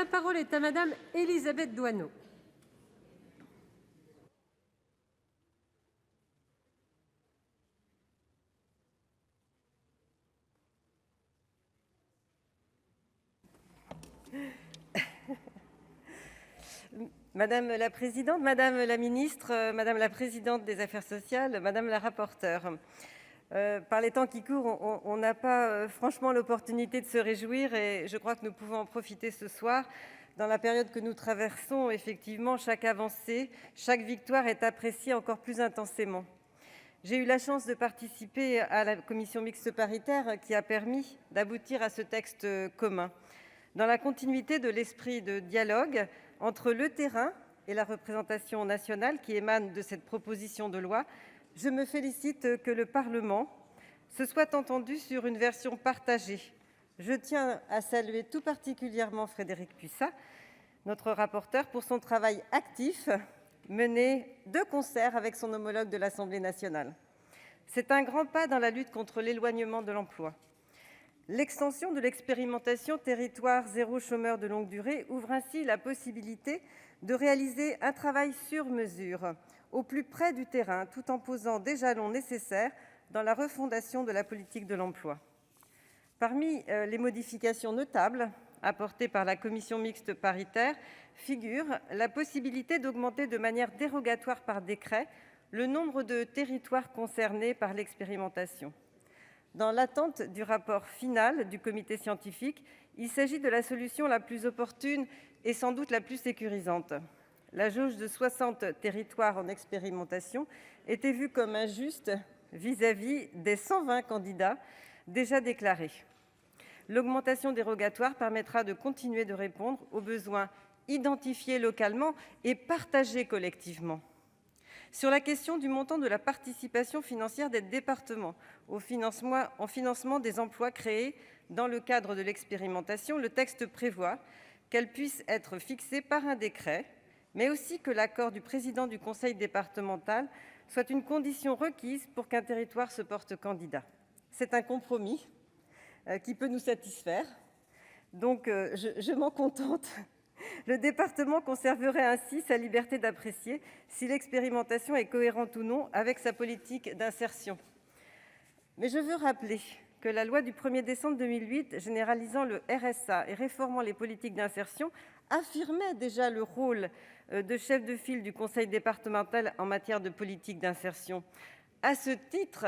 La parole est à Madame Élisabeth Doineau. Madame la présidente, madame la ministre, madame la présidente des affaires sociales, madame la rapporteure, par les temps qui courent, on n'a pas franchement l'opportunité de se réjouir et je crois que nous pouvons en profiter ce soir. Dans la période que nous traversons, effectivement, chaque avancée, chaque victoire est appréciée encore plus intensément. J'ai eu la chance de participer à la commission mixte paritaire qui a permis d'aboutir à ce texte commun. Dans la continuité de l'esprit de dialogue entre le terrain et la représentation nationale qui émane de cette proposition de loi, je me félicite que le Parlement se soit entendu sur une version partagée. Je tiens à saluer tout particulièrement Frédérique Puissat, notre rapporteur, pour son travail actif mené de concert avec son homologue de l'Assemblée nationale. C'est un grand pas dans la lutte contre l'éloignement de l'emploi. L'extension de l'expérimentation Territoire zéro chômeur de longue durée ouvre ainsi la possibilité de réaliser un travail sur mesure, au plus près du terrain, tout en posant des jalons nécessaires dans la refondation de la politique de l'emploi. Parmi les modifications notables apportées par la commission mixte paritaire figure la possibilité d'augmenter de manière dérogatoire par décret le nombre de territoires concernés par l'expérimentation. Dans l'attente du rapport final du comité scientifique, il s'agit de la solution la plus opportune et sans doute la plus sécurisante. La jauge de 60 territoires en expérimentation était vue comme injuste vis-à-vis des 120 candidats déjà déclarés. L'augmentation dérogatoire permettra de continuer de répondre aux besoins identifiés localement et partagés collectivement. Sur la question du montant de la participation financière des départements en financement des emplois créés dans le cadre de l'expérimentation, le texte prévoit qu'elle puisse être fixée par un décret, mais aussi que l'accord du président du conseil départemental soit une condition requise pour qu'un territoire se porte candidat. C'est un compromis qui peut nous satisfaire, donc je m'en contente. Le département conserverait ainsi sa liberté d'apprécier si l'expérimentation est cohérente ou non avec sa politique d'insertion. Mais je veux rappeler que la loi du 1er décembre 2008 généralisant le RSA et réformant les politiques d'insertion affirmait déjà le rôle de chef de file du conseil départemental en matière de politique d'insertion. À ce titre,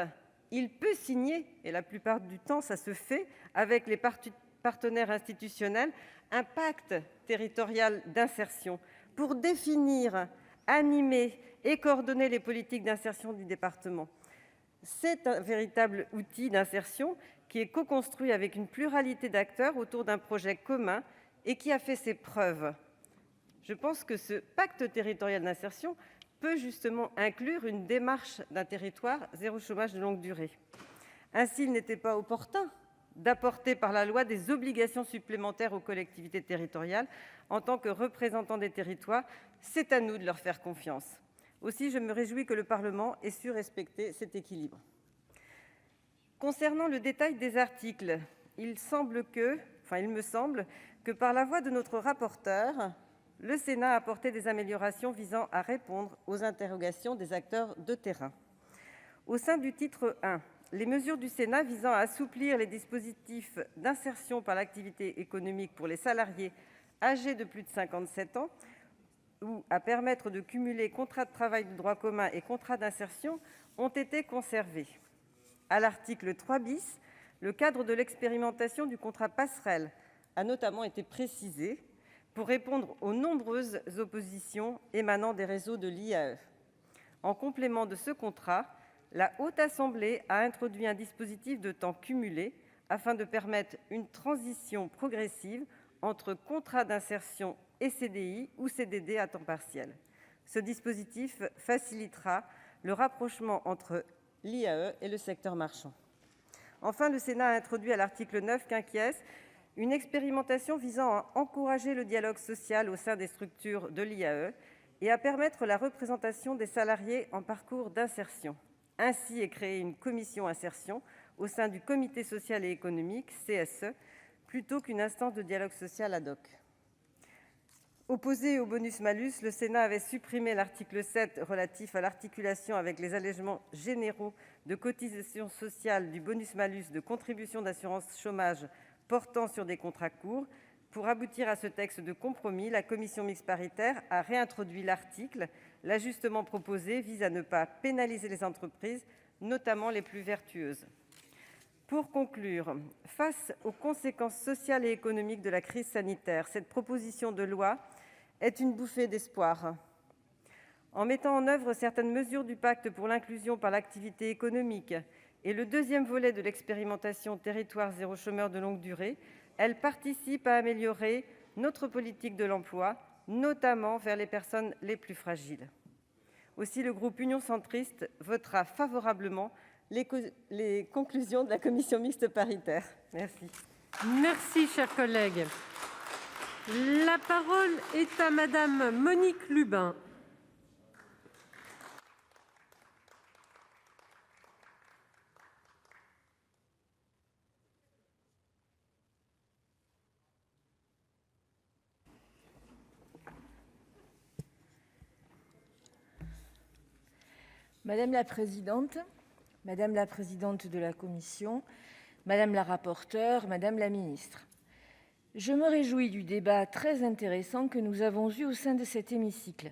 il peut signer, et la plupart du temps ça se fait, avec les partenaires institutionnels, un pacte territorial d'insertion pour définir, animer et coordonner les politiques d'insertion du département. C'est un véritable outil d'insertion qui est co-construit avec une pluralité d'acteurs autour d'un projet commun et qui a fait ses preuves. Je pense que ce pacte territorial d'insertion peut justement inclure une démarche d'un territoire zéro chômage de longue durée. Ainsi, il n'était pas opportun d'apporter par la loi des obligations supplémentaires aux collectivités territoriales. En tant que représentants des territoires, c'est à nous de leur faire confiance. Aussi, je me réjouis que le Parlement ait su respecter cet équilibre. Concernant le détail des articles, il me semble que par la voix de notre rapporteur, le Sénat a apporté des améliorations visant à répondre aux interrogations des acteurs de terrain. Au sein du titre 1, les mesures du Sénat visant à assouplir les dispositifs d'insertion par l'activité économique pour les salariés âgés de plus de 57 ans ou à permettre de cumuler contrat de travail de droit commun et contrat d'insertion ont été conservées. À l'article 3 , le cadre de l'expérimentation du contrat passerelle a notamment été précisé pour répondre aux nombreuses oppositions émanant des réseaux de l'IAE. En complément de ce contrat, la Haute Assemblée a introduit un dispositif de temps cumulé afin de permettre une transition progressive entre contrat d'insertion et CDI ou CDD à temps partiel. Ce dispositif facilitera le rapprochement entre l'IAE et le secteur marchand. Enfin, le Sénat a introduit à l'article 9 une expérimentation visant à encourager le dialogue social au sein des structures de l'IAE et à permettre la représentation des salariés en parcours d'insertion. Ainsi est créée une commission insertion au sein du comité social et économique, CSE, plutôt qu'une instance de dialogue social ad hoc. Opposé au bonus-malus, le Sénat avait supprimé l'article 7 relatif à l'articulation avec les allégements généraux de cotisations sociales du bonus-malus de contribution d'assurance chômage portant sur des contrats courts. Pour aboutir à ce texte de compromis, la commission mixte paritaire a réintroduit l'article. L'ajustement proposé vise à ne pas pénaliser les entreprises, notamment les plus vertueuses. Pour conclure, face aux conséquences sociales et économiques de la crise sanitaire, cette proposition de loi est une bouffée d'espoir. En mettant en œuvre certaines mesures du pacte pour l'inclusion par l'activité économique et le deuxième volet de l'expérimentation Territoire zéro chômeur de longue durée, elle participe à améliorer notre politique de l'emploi, notamment vers les personnes les plus fragiles. Aussi, le groupe Union Centriste votera favorablement les conclusions de la commission mixte paritaire. Merci. Merci, chers collègues. La parole est à Madame Monique Lubin. Madame la présidente de la commission, madame la rapporteure, madame la ministre, je me réjouis du débat très intéressant que nous avons eu au sein de cet hémicycle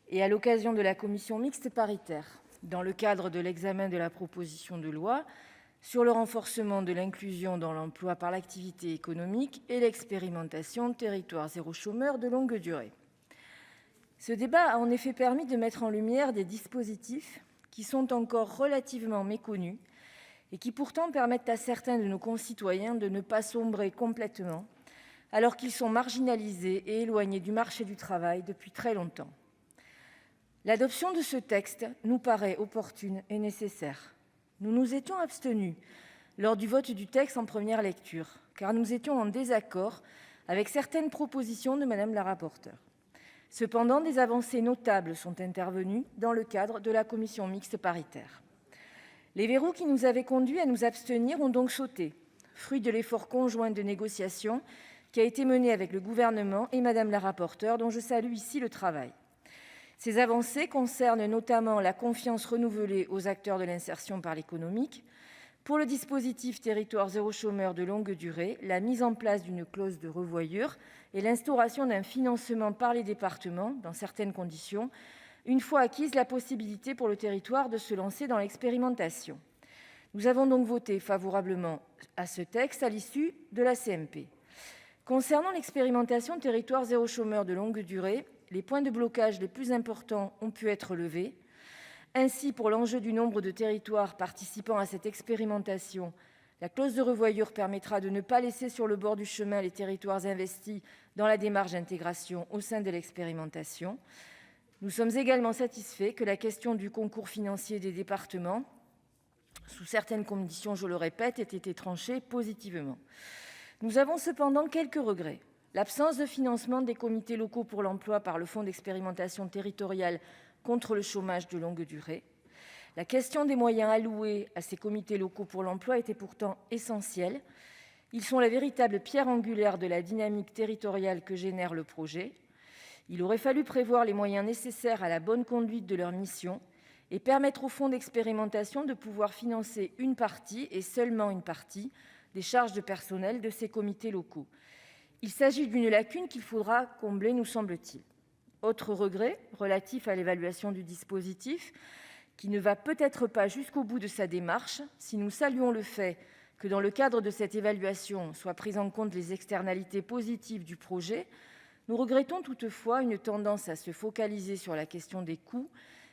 et à l'occasion de la commission mixte paritaire, dans le cadre de l'examen de la proposition de loi sur le renforcement de l'inclusion dans l'emploi par l'activité économique et l'expérimentation Territoire zéro chômeur de longue durée. Ce débat a en effet permis de mettre en lumière des dispositifs qui sont encore relativement méconnus et qui pourtant permettent à certains de nos concitoyens de ne pas sombrer complètement, alors qu'ils sont marginalisés et éloignés du marché du travail depuis très longtemps. L'adoption de ce texte nous paraît opportune et nécessaire. Nous nous étions abstenus lors du vote du texte en première lecture, car nous étions en désaccord avec certaines propositions de Madame la rapporteure. Cependant, des avancées notables sont intervenues dans le cadre de la commission mixte paritaire. Les verrous qui nous avaient conduits à nous abstenir ont donc sauté, fruit de l'effort conjoint de négociation qui a été mené avec le Gouvernement et Madame la rapporteure, dont je salue ici le travail. Ces avancées concernent notamment la confiance renouvelée aux acteurs de l'insertion par l'économique, pour le dispositif Territoire zéro chômeur de longue durée, la mise en place d'une clause de revoyure et l'instauration d'un financement par les départements, dans certaines conditions, une fois acquise la possibilité pour le territoire de se lancer dans l'expérimentation. Nous avons donc voté favorablement à ce texte à l'issue de la CMP. Concernant l'expérimentation Territoire zéro chômeur de longue durée, les points de blocage les plus importants ont pu être levés. Ainsi, pour l'enjeu du nombre de territoires participant à cette expérimentation, la clause de revoyure permettra de ne pas laisser sur le bord du chemin les territoires investis dans la démarche d'intégration au sein de l'expérimentation. Nous sommes également satisfaits que la question du concours financier des départements, sous certaines conditions, je le répète, ait été tranchée positivement. Nous avons cependant quelques regrets. L'absence de financement des comités locaux pour l'emploi par le Fonds d'expérimentation territoriale contre le chômage de longue durée. La question des moyens alloués à ces comités locaux pour l'emploi était pourtant essentielle. Ils sont la véritable pierre angulaire de la dynamique territoriale que génère le projet. Il aurait fallu prévoir les moyens nécessaires à la bonne conduite de leur mission et permettre au fonds d'expérimentation de pouvoir financer une partie, et seulement une partie, des charges de personnel de ces comités locaux. Il s'agit d'une lacune qu'il faudra combler, nous semble-t-il. Autre regret, relatif à l'évaluation du dispositif, qui ne va peut-être pas jusqu'au bout de sa démarche, si nous saluons le fait que dans le cadre de cette évaluation soient prises en compte les externalités positives du projet, nous regrettons toutefois une tendance à se focaliser sur la question des coûts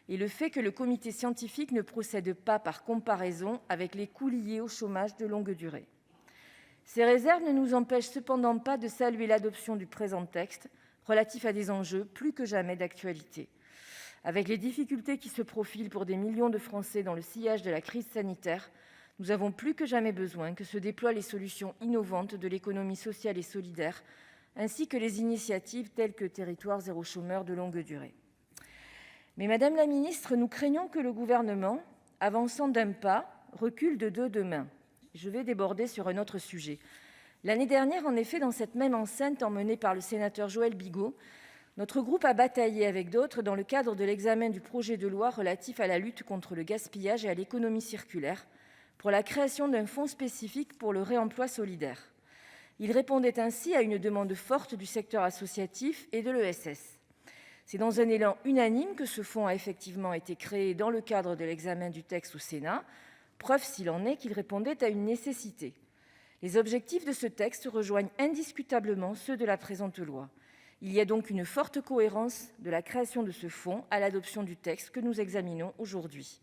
et le fait que le comité scientifique ne procède pas par comparaison avec les coûts liés au chômage de longue durée. Ces réserves ne nous empêchent cependant pas de saluer l'adoption du présent texte, relatif à des enjeux plus que jamais d'actualité. Avec les difficultés qui se profilent pour des millions de Français dans le sillage de la crise sanitaire, nous avons plus que jamais besoin que se déploient les solutions innovantes de l'économie sociale et solidaire, ainsi que les initiatives telles que Territoire zéro chômeur de longue durée. Mais Madame la ministre, nous craignons que le Gouvernement, avançant d'un pas, recule de deux de main. Je vais déborder sur un autre sujet. L'année dernière, en effet, dans cette même enceinte emmenée par le sénateur Joël Bigot, notre groupe a bataillé avec d'autres dans le cadre de l'examen du projet de loi relatif à la lutte contre le gaspillage et à l'économie circulaire pour la création d'un fonds spécifique pour le réemploi solidaire. Il répondait ainsi à une demande forte du secteur associatif et de l'ESS. C'est dans un élan unanime que ce fonds a effectivement été créé dans le cadre de l'examen du texte au Sénat, preuve s'il en est qu'il répondait à une nécessité. Les objectifs de ce texte rejoignent indiscutablement ceux de la présente loi. Il y a donc une forte cohérence de la création de ce fonds à l'adoption du texte que nous examinons aujourd'hui.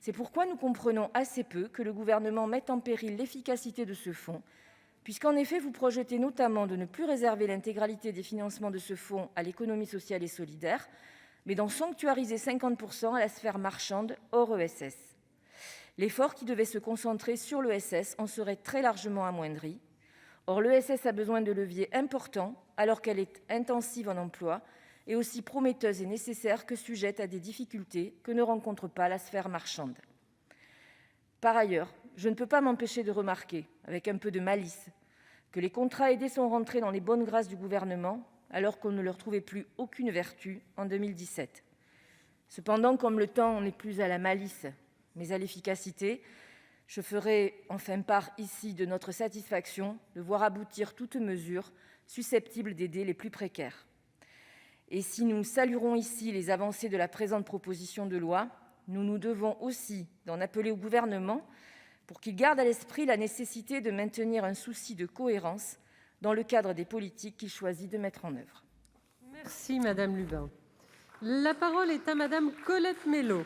C'est pourquoi nous comprenons assez peu que le Gouvernement mette en péril l'efficacité de ce fonds, puisqu'en effet vous projetez notamment de ne plus réserver l'intégralité des financements de ce fonds à l'économie sociale et solidaire, mais d'en sanctuariser 50% à la sphère marchande hors ESS. L'effort qui devait se concentrer sur l'ESS en serait très largement amoindri. Or, l'ESS a besoin de leviers importants alors qu'elle est intensive en emploi et aussi prometteuse et nécessaire que sujette à des difficultés que ne rencontre pas la sphère marchande. Par ailleurs, je ne peux pas m'empêcher de remarquer, avec un peu de malice, que les contrats aidés sont rentrés dans les bonnes grâces du Gouvernement alors qu'on ne leur trouvait plus aucune vertu en 2017. Cependant, comme le temps n'est plus à la malice, mais à l'efficacité, je ferai enfin part ici de notre satisfaction de voir aboutir toute mesure susceptible d'aider les plus précaires. Et si nous saluerons ici les avancées de la présente proposition de loi, nous nous devons aussi d'en appeler au Gouvernement pour qu'il garde à l'esprit la nécessité de maintenir un souci de cohérence dans le cadre des politiques qu'il choisit de mettre en œuvre. Merci Madame Lubin. La parole est à Madame Colette Mélot.